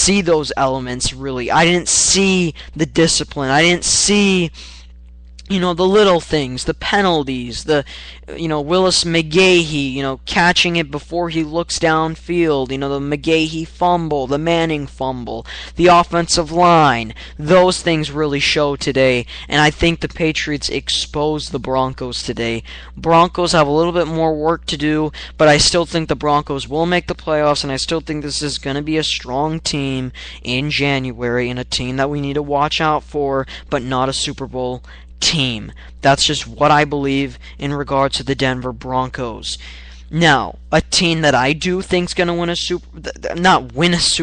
see those elements, really. I didn't see the discipline. I didn't see, the little things, the penalties, Willis McGahee, catching it before he looks downfield, the McGahee fumble, the Manning fumble, the offensive line. Those things really show today, and I think the Patriots exposed the Broncos today. Broncos have a little bit more work to do, but I still think the Broncos will make the playoffs, and I still think this is going to be a strong team in January, and a team that we need to watch out for, but not a Super Bowl team. That's just what I believe in regards to the Denver Broncos. Now, a team that I do think's going to win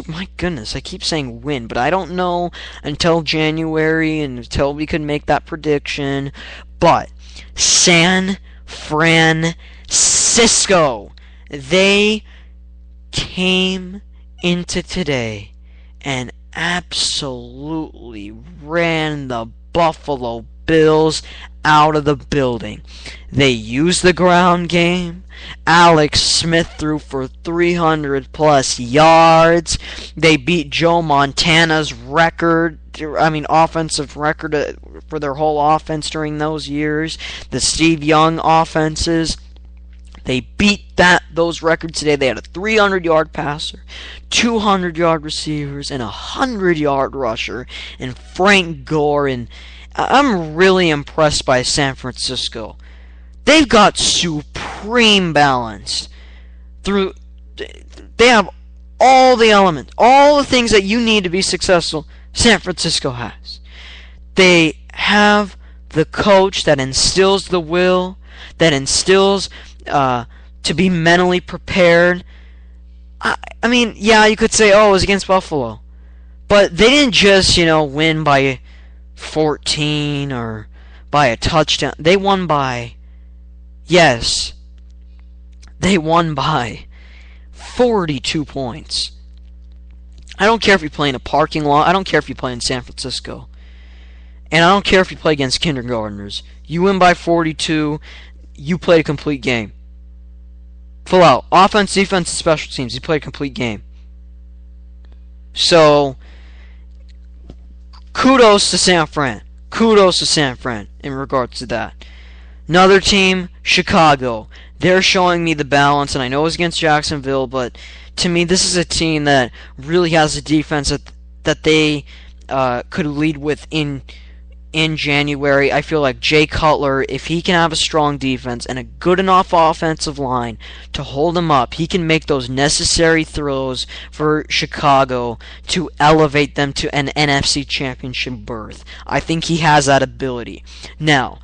my goodness, I keep saying win, but I don't know until January and until we could make that prediction, but San Francisco, they came into today and absolutely ran the Buffalo Bills out of the building. They used the ground game. Alex Smith threw for 300 plus yards. They beat Joe Montana's offensive record for their whole offense during those years. The Steve Young offenses. They beat those records today. They had a 300-yard passer, 200-yard receivers, and a 100-yard rusher, and Frank Gore. And I'm really impressed by San Francisco. They've got supreme balance. They have all the elements, all the things that you need to be successful. San Francisco has. They have the coach that instills the will, that instills to be mentally prepared. I mean, yeah, you could say, it was against Buffalo. But they didn't just, win by 14 or by a touchdown. They won by 42 points. I don't care if you play in a parking lot. I don't care if you play in San Francisco. And I don't care if you play against kindergartners. You win by 42, you played a complete game. Full out. Offense, defense, and special teams. You played a complete game. So, kudos to San Fran. Kudos to San Fran in regards to that. Another team, Chicago. They're showing me the balance, and I know it was against Jacksonville, but to me, this is a team that really has a defense that they could lead with in January. I feel like Jay Cutler, if he can have a strong defense and a good enough offensive line to hold him up, he can make those necessary throws for Chicago to elevate them to an NFC Championship berth. I think he has that ability. Now,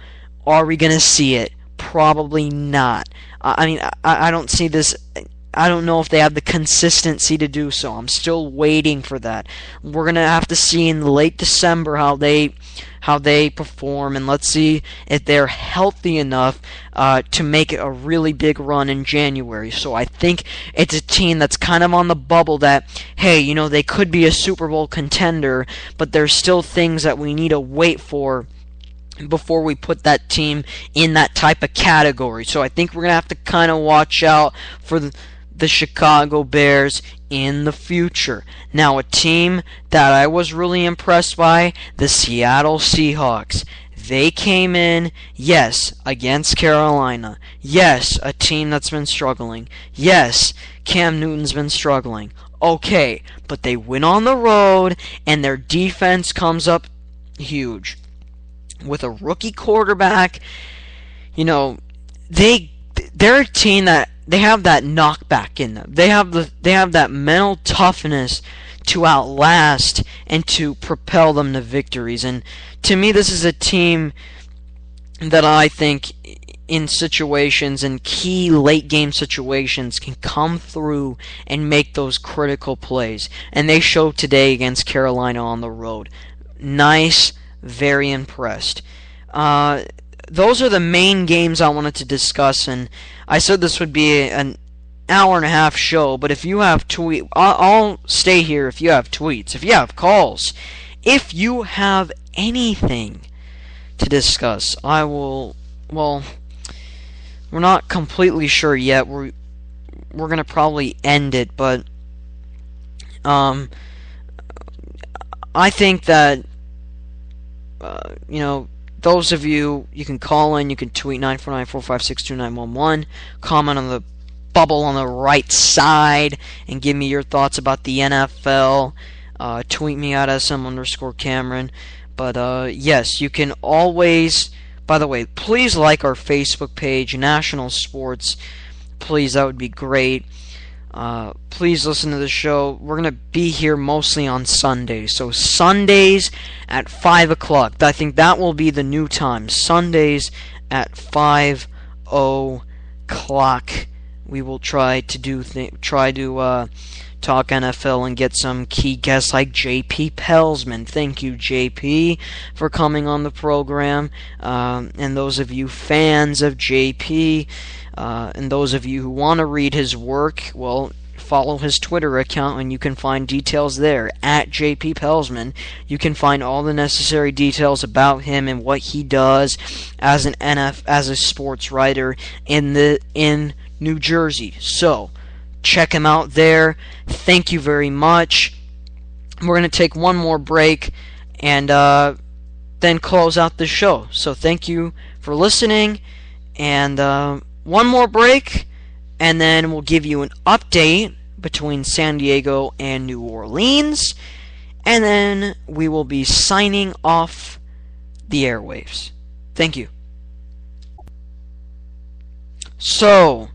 are we going to see it? Probably not. I don't see this. I don't know if they have the consistency to do so. I'm still waiting for that. We're going to have to see in late December how they perform, and let's see if they're healthy enough to make a really big run in January. So I think it's a team that's kind of on the bubble that, hey, they could be a Super Bowl contender, but there's still things that we need to wait for before we put that team in that type of category. So I think we're going to have to kind of watch out for the Chicago Bears in the future. Now, a team that I was really impressed by, the Seattle Seahawks. They came in, yes, against Carolina. Yes, a team that's been struggling. Yes, Cam Newton's been struggling. Okay, but they went on the road, and their defense comes up huge. With a rookie quarterback, they're a team that they have that knockback in them. They have that mental toughness to outlast and to propel them to victories. And to me, this is a team that I think in situations, in key late game situations, can come through and make those critical plays. And they showed today against Carolina on the road. Nice. Very impressed. Those are the main games I wanted to discuss, and I said this would be an hour and a half show, but if you have tweets, I'll stay here if you have tweets, if you have calls, if you have anything to discuss, I will, we're not completely sure yet, we're going to probably end it, but, I think that, those of you can call in, you can tweet 949-456-2911, comment on the bubble on the right side, and give me your thoughts about the NFL. Tweet me at SM_Cameron. But, yes, you can always, by the way, please like our Facebook page, National Sports. Please, that would be great. Please listen to the show. We're going to be here mostly on Sundays. So Sundays at 5 o'clock. I think that will be the new time. Sundays at 5 o'clock. We will try to talk NFL and get some key guests like JP Pelsman. Thank you, JP, for coming on the program. And those of you fans of JP, and those of you who want to read his work, well, follow his Twitter account and you can find details there at JP Pelsman. You can find all the necessary details about him and what he does as a sports writer in New Jersey. So check him out there. Thank you very much. We're going to take one more break and then close out the show. So thank you for listening, and one more break, and then we'll give you an update between San Diego and New Orleans, and then we will be signing off the airwaves. Thank you. So,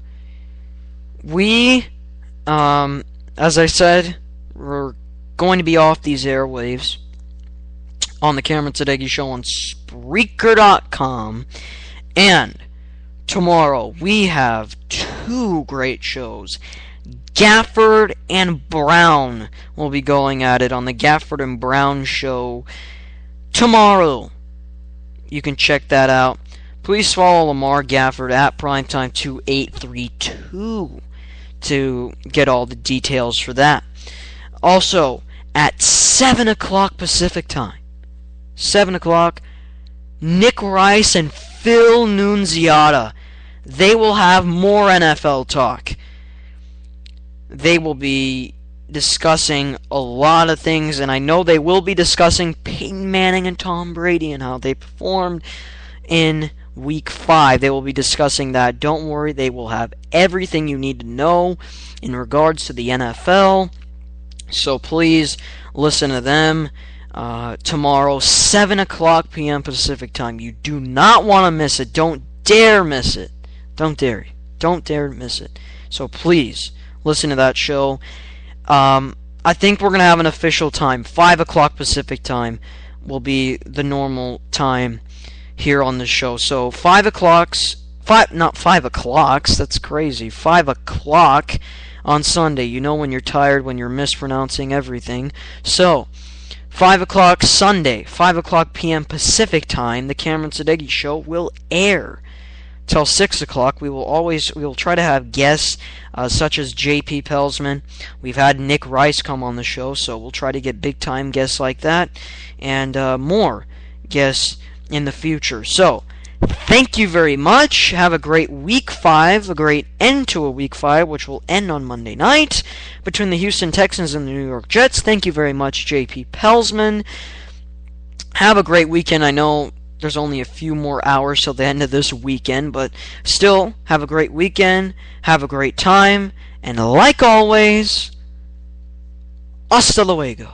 we, as I said, we're going to be off these airwaves on the Cameron Sadeghi Show on Spreaker.com, and tomorrow we have two great shows. Gafford and Brown will be going at it on the Gafford and Brown Show tomorrow. You can check that out. Please follow Lamar Gafford at Primetime2832 to get all the details for that. Also, at 7 o'clock Pacific Time, 7 o'clock, Nick Rice and Phil Nunziata, they will have more NFL talk. They will be discussing a lot of things, and I know they will be discussing Peyton Manning and Tom Brady and how they performed in Week 5. They will be discussing that. Don't worry, they will have everything you need to know in regards to the NFL. So please listen to them tomorrow, 7 o'clock p.m. Pacific Time. You do not want to miss it. Don't dare miss it. Don't dare. Don't dare miss it. So please listen to that show. I think we're going to have an official time. 5 o'clock Pacific Time will be the normal time here on the show. So 5 o'clocks, not 5 o'clocks, that's crazy. 5 o'clock on Sunday. You know when you're tired, when you're mispronouncing everything. So 5 o'clock Sunday, 5 o'clock p.m. Pacific Time, the Cameron Sadeghi Show will air till 6 o'clock. We will try to have guests such as JP Pelsman. We've had Nick Rice come on the show, so we'll try to get big time guests like that and more guests in the future. So thank you very much. Have a great Week 5, a great end to a Week 5, which will end on Monday night between the Houston Texans and the New York Jets. Thank you very much, JP Pelsman. Have a great weekend. I know there's only a few more hours till the end of this weekend, but still, have a great weekend, have a great time, and like always, hasta luego.